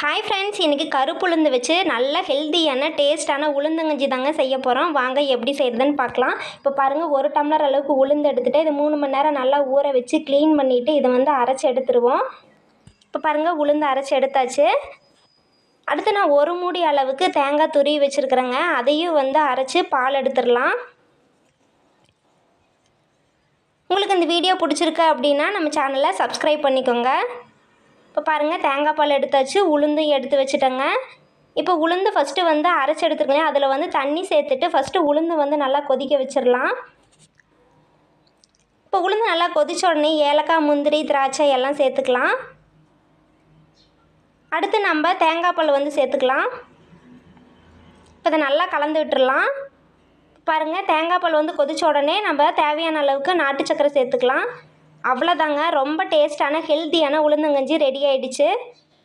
Hi friends, இன்றைக்கி கருப்புளுந்து வச்சு நல்ல ஹெல்த்தியான டேஸ்ட்டான உளுந்தங்கஞ்சி தாங்க செய்ய போகிறோம். வாங்க எப்படி செய்கிறதுன்னு பார்க்கலாம். இப்போ பாருங்கள், 1 டம்ளர் அளவுக்கு உளுந்து எடுத்துகிட்டு இது 3 மணி நேரம் நல்லா ஊற வச்சு க்ளீன் பண்ணிவிட்டு இதை வந்து அரைச்சி எடுத்துருவோம். இப்போ பாருங்கள், உளுந்து அரைச்சி எடுத்தாச்சு. அடுத்து நான் 1 மூடி அளவுக்கு தேங்காய் துருவி வச்சுருக்குறேங்க. அதையும் வந்து அரைச்சி பால் எடுத்துடலாம். உங்களுக்கு இந்த வீடியோ பிடிச்சிருக்கு அப்படின்னா நம்ம சேனலை சப்ஸ்கிரைப் பண்ணிக்கோங்க. இப்போ பாருங்கள், தேங்காய் பால் எடுத்தாச்சு, உளுந்தும் எடுத்து வச்சுட்டேங்க. இப்போ உளுந்து ஃபஸ்ட்டு வந்து அரைச்சி எடுத்துருக்கேன். அதில் வந்து தண்ணி சேர்த்துட்டு ஃபஸ்ட்டு உளுந்து வந்து நல்லா கொதிக்க வச்சிடலாம். இப்போ உளுந்து நல்லா கொதிச்ச உடனே ஏலக்காய், முந்திரி, திராட்சை எல்லாம் சேர்த்துக்கலாம். அடுத்து நம்ம தேங்காய் பால் வந்து சேர்த்துக்கலாம். இப்போ இதை நல்லா கலந்து விட்டுடலாம். பாருங்கள், தேங்காய் பால் வந்து கொதிச்ச உடனே நம்ம தேவையான அளவுக்கு நாட்டு சக்கரை சேர்த்துக்கலாம். அவ்வளோதாங்க, ரொம்ப டேஸ்ட்டான ஹெல்த்தியான உளுந்தங்கஞ்சி ரெடி ஆகிடுச்சு.